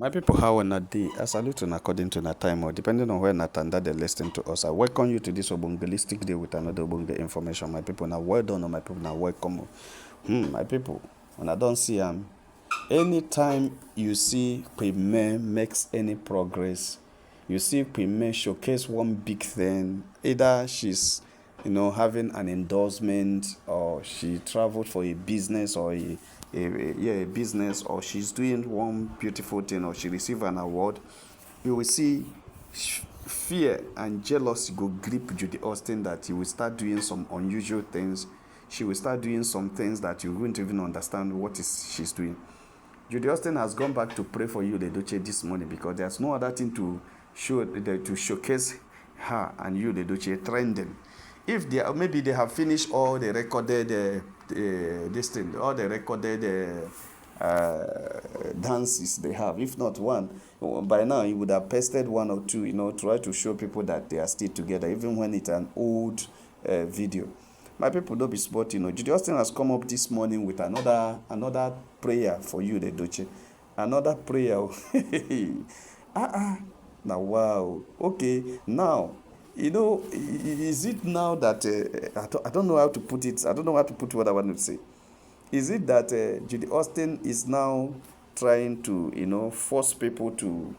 My people, how on that day? I salute you according to that time or depending on where Natanda they listen to us. I welcome you to this Obongelistic day with another Obonge information. My people, now well done, my people, now welcome. My people, when I don't see anytime you see Premier makes any progress, you see Premier showcase one big thing, either she's having an endorsement or she traveled for a business or a business or she's doing one beautiful thing or she received an award, you will see fear and jealousy go grip Judy Austin that he will start doing some unusual things. She will start doing some things that you wouldn't even understand what is she's doing. Judy Austin has gone back to pray for you, Edochie, this morning because there's no other thing to showcase her and you, Edochie, trending. If they maybe they have finished all the recorded this thing, all the recorded dances they have. If not one, by now he would have pasted one or two, try to show people that they are still together, even when it's an old video. My people, don't be sport, Judy Austin has come up this morning with another prayer for you, the Edochie. Another prayer. Now, wow. Okay, now, is it now that, I don't know how to put it. I don't know how to put what I want to say. Is it that Judy Austin is now trying to, force people to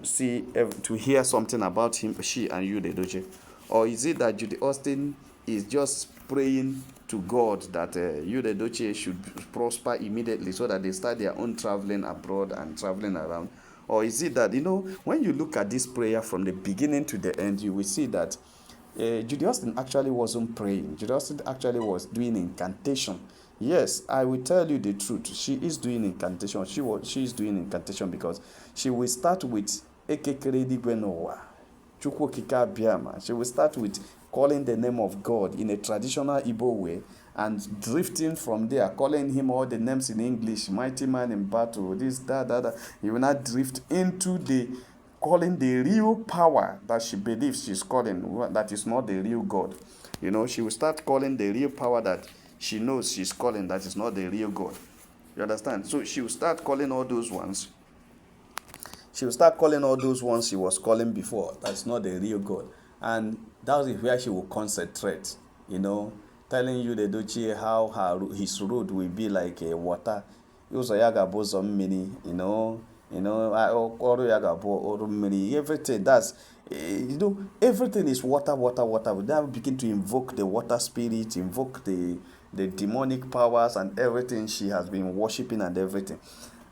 see, to hear something about him, she and you, the Edochie? Or is it that Judy Austin is just praying to God that you, the Edochie, should prosper immediately so that they start their own traveling abroad and traveling around? Or is it that, when you look at this prayer from the beginning to the end, you will see that Judy Austin actually wasn't praying. Judy Austin actually was doing incantation. Yes, I will tell you the truth. She is doing incantation. She is doing incantation because she will start with Ekekeredi Gwenowa. She will start with calling the name of God in a traditional Igbo way and drifting from there, calling him all the names in English, mighty man in battle, this, that. He will not drift into the calling the real power that she believes she's calling, that is not the real God. She will start calling the real power that she knows she's calling, that is not the real God. You understand? So she will start calling all those ones. She will start calling all those ones she was calling before. That's not the real God. And that is where she will concentrate, telling you, the Edochie, how his road will be like a water. Everything that's everything is water, water, water. We now begin to invoke the water spirit, invoke the demonic powers and everything she has been worshiping and everything.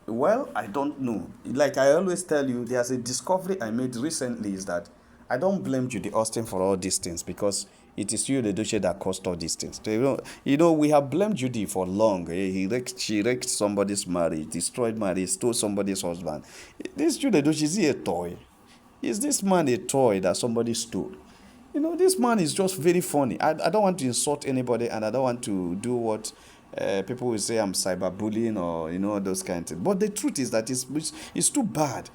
Well, I don't know. Like I always tell you, there's a discovery I made recently is that I don't blame Judy Austin for all these things because it is you, the Edochie, that caused all these things. We have blamed Judy for long. She wrecked somebody's marriage, destroyed marriage, stole somebody's husband. This Judy Edochie, is he a toy? Is this man a toy that somebody stole? This man is just very funny. I don't want to insult anybody and I don't want to do what people will say I'm cyberbullying or, those kind of things. But the truth is that it's too bad.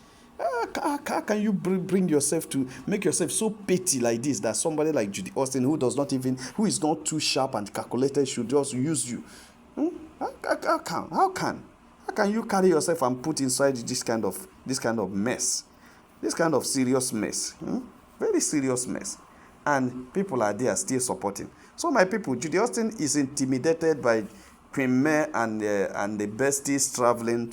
How can you bring yourself to make yourself so petty like this that somebody like Judy Austin who is not too sharp and calculated should just use you? How can you carry yourself and put inside this kind of mess? This kind of serious mess. Very serious mess. And people are there still supporting. So my people, Judy Austin is intimidated by Queen May and the besties traveling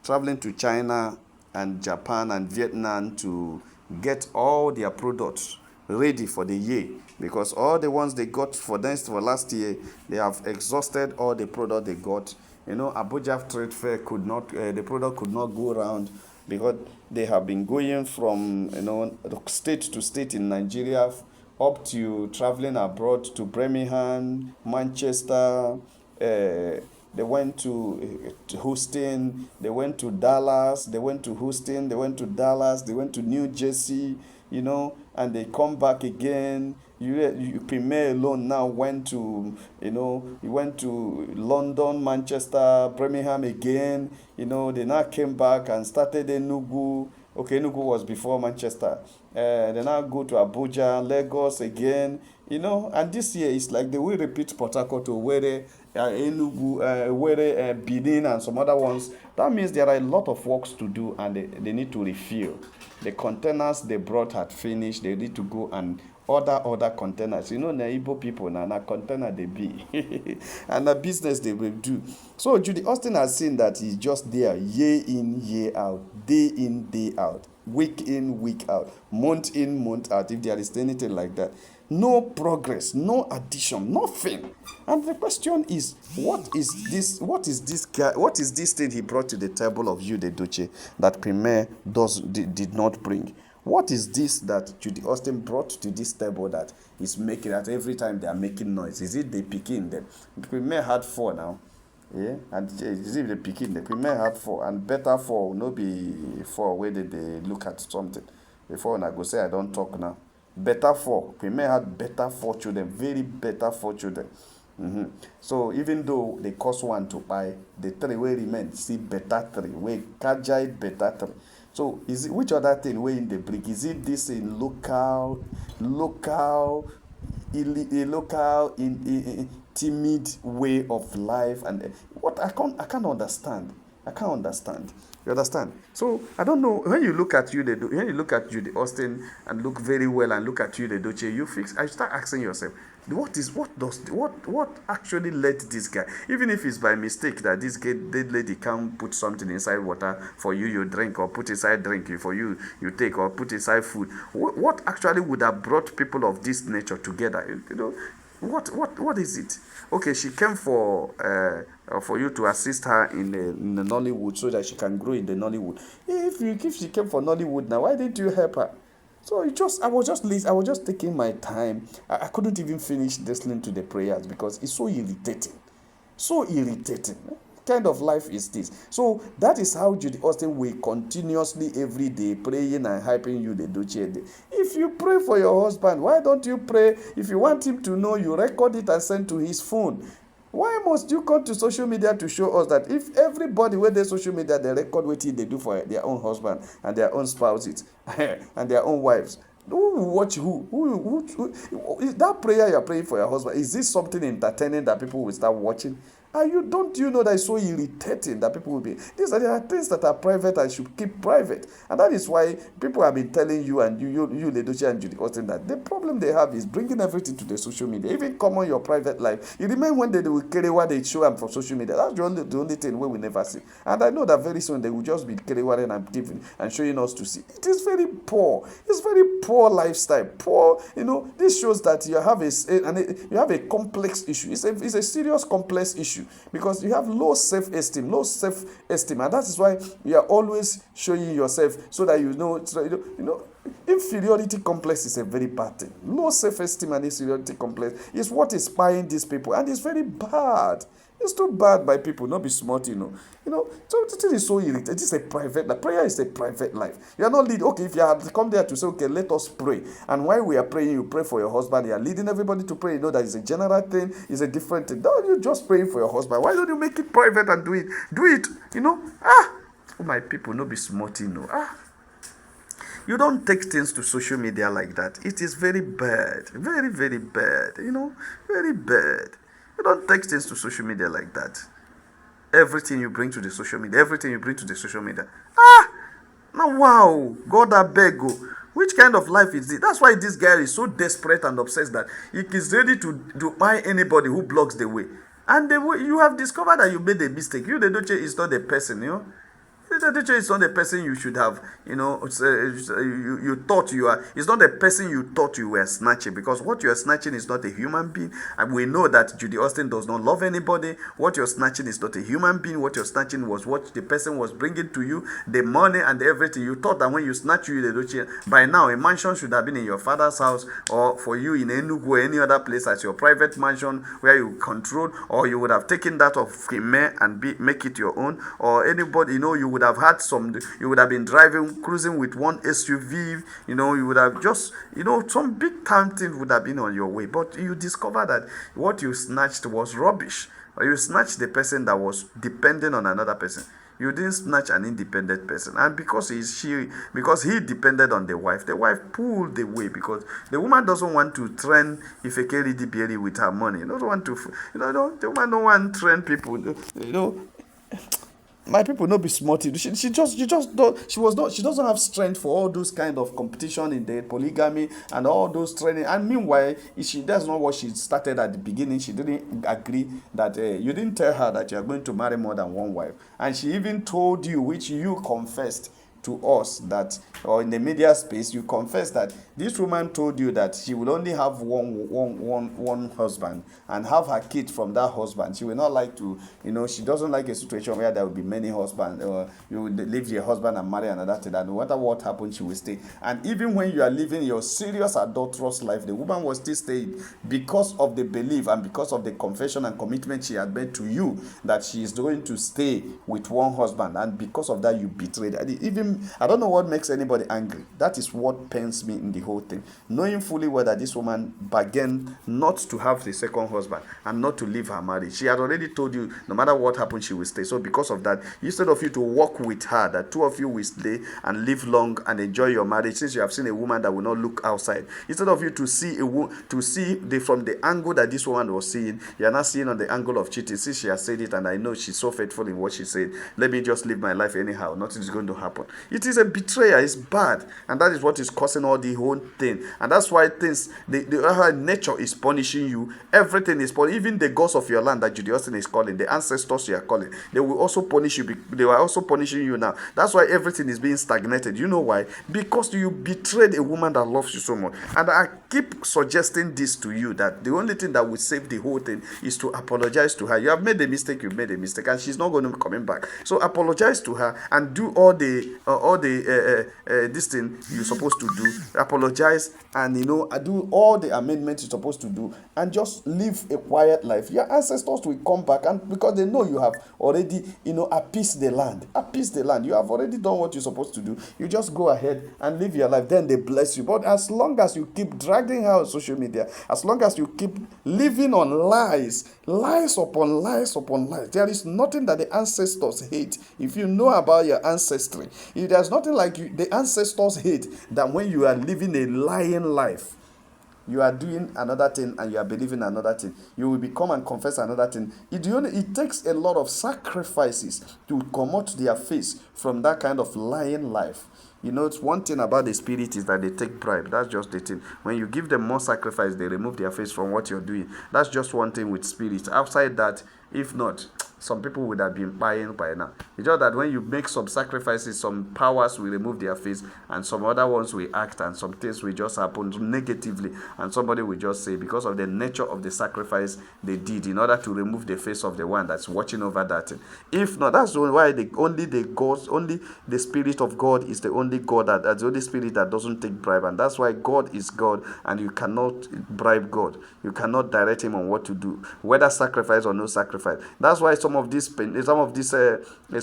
traveling to China and Japan and Vietnam to get all their products ready for the year, because all the ones they got for last year, they have exhausted all the product they got. Abuja Trade Fair the product could not go around because they have been going from state to state in Nigeria up to traveling abroad to Birmingham, Manchester. They went to Houston, they went to Dallas, they went to Houston, they went to Dallas, they went to New Jersey, and they come back again. You Premier alone now went to, he went to London, Manchester, Birmingham again. They now came back and started Enugu. Okay, Enugu was before Manchester. They now go to Abuja, Lagos again. And this year it's like they will repeat Port Harcourt to Owerri, Enugu, Were, Benin, and some other ones. That means there are a lot of works to do, and they need to refill. The containers they brought had finished. They need to go and order other containers. You know, the Igbo people now, na container they be, and the business they will do. So Judy Austin has seen that he's just there, year in, year out, day in, day out, week in, week out, month in, month out. If there is anything like that, no progress, no addition, nothing. And the question is, what is this? What is this guy? What is this thing he brought to the table of you, the Edochie, that Premier did not bring? What is this that Judy Austin brought to this table that is making that every time they are making noise? Is it the picking them? Premier had 4 now. Yeah, and is it the picking? The Premier had 4, and better 4, no be 4 where they look at something. Before I go say I don't talk now. Better 4. Premier had better 4 children, very better 4 children. So even though they cost 1 to buy, the 3 will remain. See better 3. We kajai better 3. So is it, which other thing way in the brick? Is it this in local, timid way of life? And what I can't understand. I can't understand. You understand? So I don't know. When you look at Judy Austin and look very well and look at you, the Edochie, I start asking yourself, what actually led this guy? Even if it's by mistake that this dead lady can't put something inside water for you drink, or put inside drink for you take, or put inside food. What actually would have brought people of this nature together? You know, what is it? Okay, she came for you to assist her in the Nollywood so that she can grow in the Nollywood. If she came for Nollywood now, why didn't you help her? So I was just taking my time. I couldn't even finish listening to the prayers because it's so irritating. So irritating. What kind of life is this? So that is how Judy Austin will continuously every day praying and hyping you, the Edochie. If you pray for your husband, why don't you pray? If you want him to know, you record it and send to his phone. Why must you come to social media to show us that if everybody with their social media, they record what they do for their own husband and their own spouses and their own wives? Who will watch who? Is that prayer you're praying for your husband? Is this something entertaining that people will start watching? And don't you know that it's so irritating that people will be? There are things that are private and should keep private. And that is why people have been telling you and you Edochie and Judy Austin, that the problem they have is bringing everything to the social media. Even come on your private life. You remember when they will carry what they show them from social media? That's the only thing where we never see. And I know that very soon they will just be carrying and giving and showing us to see. It is very poor. It's very poor lifestyle. Poor, this shows that you have a complex issue. It's a serious complex issue. Because you have low self-esteem, and that is why you are always showing yourself so that inferiority complex is a very bad thing. Low self-esteem and inferiority complex is what is spying these people, and it's very bad. It's too bad by people, not be smart, So the thing is so irritating. This is a private life. Prayer is a private life. You are not leading. Okay, if you have come there to say, okay, let us pray. And while we are praying, you pray for your husband. You are leading everybody to pray. You know that it's a general thing. It's a different thing. Don't you just praying for your husband? Why don't you make it private and do it? Do it, Oh, my people, not be smart, You don't take things to social media like that. It is very bad. Very, very bad. Very bad. You don't take things to social media like that. Everything you bring to the social media. Now wow. God I beg you. Which kind of life is this? That's why this guy is so desperate and obsessed that he is ready to buy anybody who blocks the way. And you have discovered that you made a mistake. You, the Edochie, is not the person, The teacher is not the person you should have, you thought you are. It's not the person you thought you were snatching, because what you are snatching is not a human being. And we know that Judy Austin does not love anybody. What you're snatching is not a human being. What you're snatching was what the person was bringing to you, the money and everything. You thought that when you snatch you, by now a mansion should have been in your father's house, or for you in Enugu or any other place as your private mansion where you control, or you would have taken that of Premier and make it your own, or anybody, you would have had you would have been cruising with one SUV, you would have just, some big time thing would have been on your way. But you discover that what you snatched was rubbish, or you snatched the person that was depending on another person. You didn't snatch an independent person. And because because he depended on the wife pulled away, because the woman doesn't want to train Ifekeri Dibieri with her money. Doesn't want to, the woman don't want to train people. My people not be smart. She just don't, she doesn't have strength for all those kind of competition in the polygamy and all those training. And meanwhile, that's not what she started at the beginning. She didn't agree that you didn't tell her that you are going to marry more than one wife, and she even told you, which you confessed to us, that, or in the media space, you confess that this woman told you that she will only have one husband and have her kid from that husband. She will not like to, she doesn't like a situation where there will be many husbands, or you will leave your husband and marry another thing, and no matter what happens, she will stay. And even when you are living your serious adulterous life, the woman was still staying because of the belief and because of the confession and commitment she had made to you that she is going to stay with one husband, and because of that you betrayed her. Even I don't know what makes anybody angry. That is what pains me in the whole thing. Knowing fully well that this woman bargained not to have the second husband and not to leave her marriage. She had already told you no matter what happened, she will stay. So because of that, instead of you to work with her, that two of you will stay and live long and enjoy your marriage, since you have seen a woman that will not look outside, instead of you to see from the angle that this woman was seeing, you are not seeing on the angle of cheating. Since she has said it, and I know she's so faithful in what she said, let me just live my life anyhow. Nothing is going to happen. It is a betrayal. It's bad, and that is what is causing all the whole thing. And that's why things, the nature is punishing you. Everything is punishing. Even the gods of your land that Judy Austin is calling, the ancestors you are calling, they will also punish you. They are also punishing you now. That's why everything is being stagnated. You know why? Because you betrayed a woman that loves you so much. And I keep suggesting this to you, that the only thing that will save the whole thing is to apologize to her. You have made a mistake. You've made a mistake, and she's not going to be coming back. So apologize to her and do all the this thing you're supposed to do. Apologize and do all the amendments you're supposed to do, and just live a quiet life. Your ancestors will come back, and because they know you have already appeased the land. You have already done what you're supposed to do. You just go ahead and live your life. Then they bless you. But as long as you keep dragging her on social media, as long as you keep living on lies upon lies, there is nothing that the ancestors hate. If you know about your ancestry, there's nothing like the ancestors hate than when you are living a lying life. You are doing another thing and you are believing another thing. You will become and confess another thing. It takes a lot of sacrifices to come out their face from that kind of lying life. It's one thing about the spirit is that they take bribe. That's just the thing. When you give them more sacrifice, they remove their face from what you're doing. That's just one thing with spirits. Outside that, if not, some people would have been buying by now. It's just that when you make some sacrifices, some powers will remove their face, and some other ones will act, and some things will just happen negatively, and somebody will just say, because of the nature of the sacrifice they did, in order to remove the face of the one that's watching over that thing. If not, that's why only the Spirit of God is the only God that's the only spirit that doesn't take bribe, and that's why God is God, and you cannot bribe God. You cannot direct him on what to do, whether sacrifice or no sacrifice. That's why some of these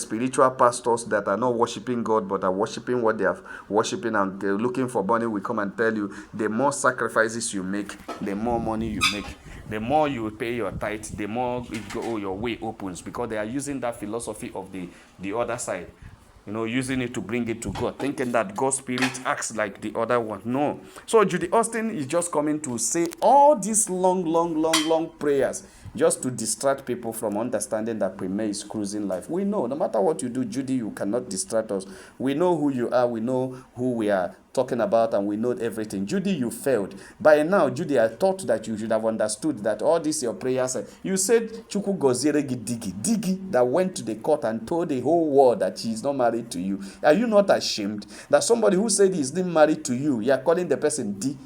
spiritual pastors that are not worshiping God but are worshiping what they are worshiping and looking for money will come and tell you, the more sacrifices you make, the more money you make. The more you pay your tithe, the more your way opens, because they are using that philosophy of the other side. Using it to bring it to God, thinking that God's spirit acts like the other one. No. So Judy Austin is just coming to say all these long prayers just to distract people from understanding that Premier is cruising life. We know, no matter what you do, Judy, you cannot distract us. We know who you are. We know who we are talking about, and we know everything. Judy, you failed. By now, Judy, I thought that you should have understood that all these your prayers. You said Chukwu Gozire Digi that went to the court and told the whole world that she is not married to you. Are you not ashamed that somebody who said he is not married to you, you are calling the person D?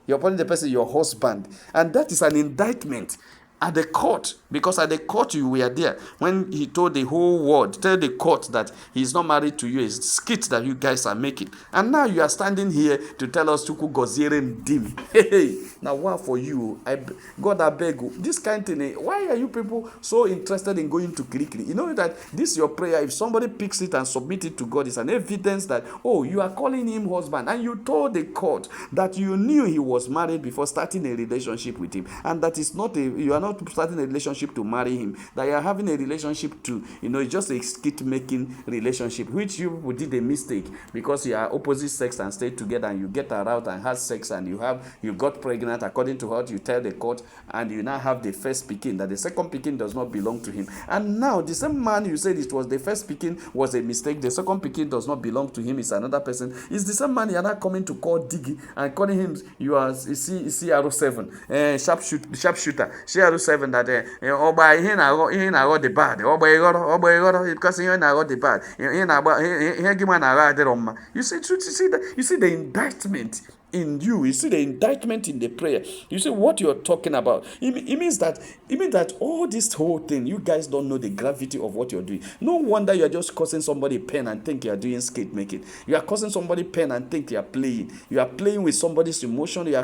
You're calling the person your husband, and that is an indictment at the court, because at the court you were there when he told the whole world, tell the court that he's not married to you. It's skits that you guys are making, and now you are standing here to tell us Chukwu Gozire Dim. Hey, now what for you? God, I beg you, this kind of thing. Why are you people so interested in going to Kirikiri? You know that this your prayer, if somebody picks it and submit it to God, is an evidence that, oh, you are calling him husband, and you told the court that you knew he was married before starting a relationship with him, and that is not you are not not starting a relationship to marry him, that you are having a relationship to, it's just a skit-making relationship, which you people did a mistake because you are opposite sex and stay together and you get around and have sex and you got pregnant according to what you tell the court, and you now have the first pikin, that the second pikin does not belong to him. And now the same man you said it was the first pikin was a mistake, the second pikin does not belong to him, it's another person. It's the same man you are now coming to call Diggy and calling him you are CR7 sharpshooter CR7 that ọgba ihe na-aghọ the bad ọgba ịghọrọ because ihe na-aghọ the bad ihe gị ma na-aghọ adịrọ mma. You see the indictment in you. You see the indictment in the prayer. You see what you're talking about. It means that all this whole thing, you guys don't know the gravity of what you're doing. No wonder you're just causing somebody pain and think you're doing skate making. You are causing somebody pain and think you're playing. You are playing with somebody's emotion. You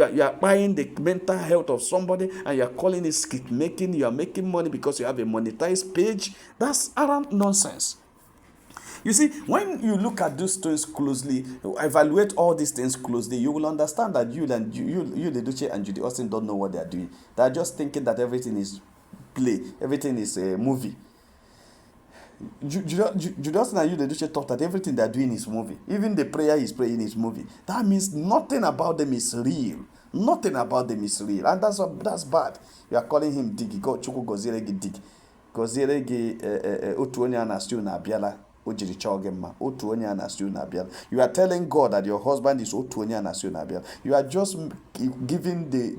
are buying the mental health of somebody and you are calling it skate making. You are making money because you have a monetized page. That's arrant nonsense. You see, when you look at these things closely, evaluate all these things closely, you will understand that you Edochie and Judy Austin don't know what they are doing. They are just thinking that everything is play, everything is a movie. Judy Austin and Edochie thought that everything they are doing is movie. Even the prayer he's praying is movie. That means nothing about them is real. Nothing about them is real. And that's bad. You are calling him Diggy. Go Chukwu goziere gị Diggy. Goziere gị otu onye a na-asị na abịala. You are telling God that your husband is Otuonya National. You are just giving the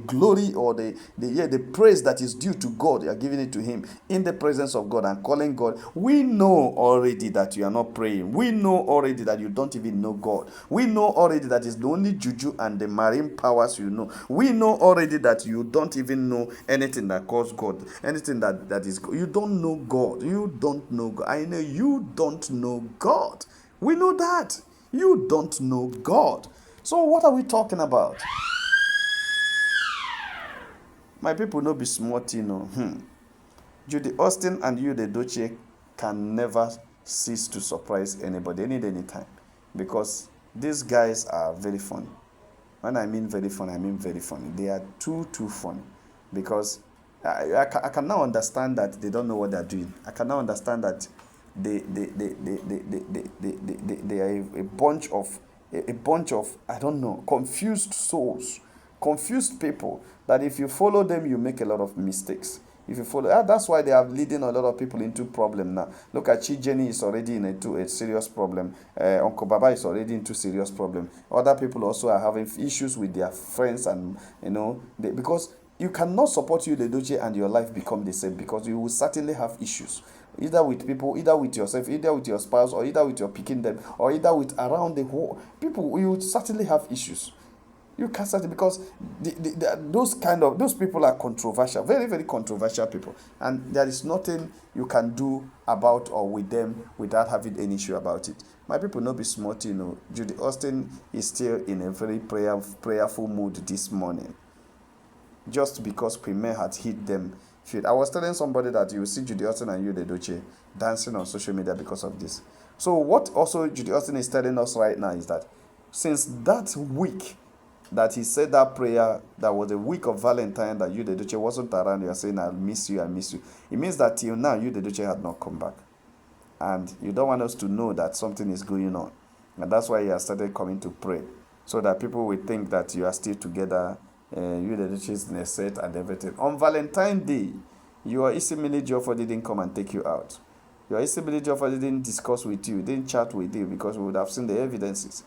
glory or the praise that is due to God. You are giving it to him in the presence of God and calling God. We know already that you are not praying. We know already that you don't even know God. We know already that it's the only juju and the marine powers you know. We know already that you don't even know anything that calls God. Anything that is God. You don't know God. You don't know God. I know you don't know God. We know that. You don't know God. So what are we talking about? My people no be smart, Judy Austin and Edochie can never cease to surprise anybody anytime. Because these guys are very funny. When I mean very funny, I mean very funny. They are too funny. Because I can now understand that they don't know what they're doing. I can now understand that they are a bunch of I don't know, confused souls, confused people, that if you follow them, you make a lot of mistakes. If you follow, that's why they are leading a lot of people into problem now. Look at Jenny is already into a serious problem. Uncle Baba is already into serious problem. Other people also are having issues with their friends, and because you cannot support Edochie and your life become the same, because you will certainly have issues, either with people, either with yourself, either with your spouse, or either with your picking them, or either with around the whole people. You will certainly have issues. You can't certainly, because those people are controversial, very, very controversial people, and there is nothing you can do about or with them without having any issue about it. My people not be smart, Judy Austin is still in a very prayerful mood this morning, just because Premier had hit them. I was telling somebody that you will see Judy Austin and Edochie dancing on social media because of this. So what also Judy Austin is telling us right now is that since that week that he said that prayer, that was a week of Valentine, that Edochie wasn't around, you are saying, I miss you. It means that till now, Edochie had not come back. And you don't want us to know that something is going on. And that's why he has started coming to pray, so that people will think that you are still together. Edochie is in a set and everything. On Valentine's Day, your Isimili Joffo didn't come and take you out. Your Isimili Joffo didn't discuss with you, didn't chat with you, because we would have seen the evidences.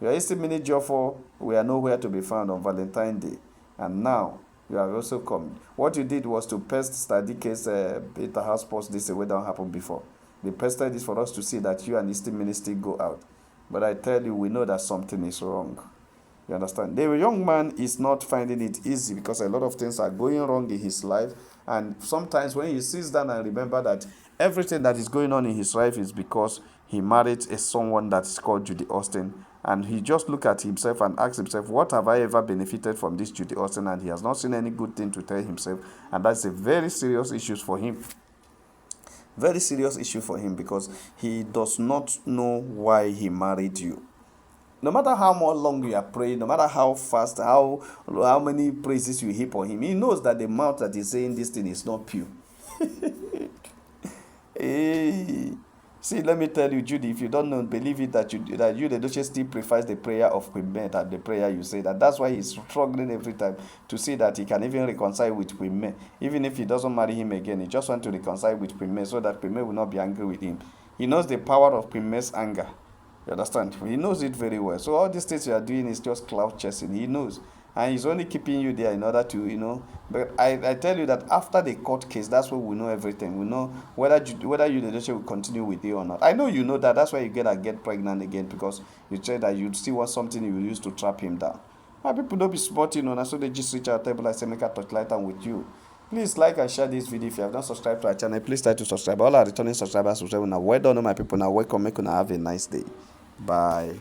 Your Isimili Joffo were nowhere to be found on Valentine's Day. And now, you have also come. What you did was to pest Stadike's Peter House Post this way don't happen before. They pested this for us to see that you and Isimili still go out. But I tell you, we know that something is wrong. You understand? The young man is not finding it easy, because a lot of things are going wrong in his life. And sometimes when he sits down and remember that everything that is going on in his life is because he married someone that is called Judy Austin, and he just look at himself and ask himself, what have I ever benefited from this Judy Austin? And he has not seen any good thing to tell himself. And that's a very serious issue for him. Very serious issue for him, because he does not know why he married you. No matter how much long you are praying, no matter how fast, how many praises you heap on him, he knows that the mouth that is saying this thing is not pure. Hey, see, let me tell you, Judy, if you don't know, believe it that you the Edochie still prefers the prayer of Queen May than the prayer you say that. That's why he's struggling every time to see that he can even reconcile with Queen May. Even if he doesn't marry him again, he just wants to reconcile with Queen May so that Queen May will not be angry with him. He knows the power of Queen May's anger. You understand? He knows it very well. So all these things you are doing is just cloud chasing. He knows. And he's only keeping you there in order to. But I tell you that after the court case, that's where we know everything. We know whether you the Edochie will continue with you or not. I know you know that. That's why you get pregnant again, because you said that you still want something you use to trap him down. My people don't be sporting on, so they just reach out table. I say make a touchlight and with you. Please like and share this video. If you have not subscribed to our channel, please try to subscribe. All our returning subscribers, subscribe now. Well done, my people. Now welcome. Make you have a nice day. Bye.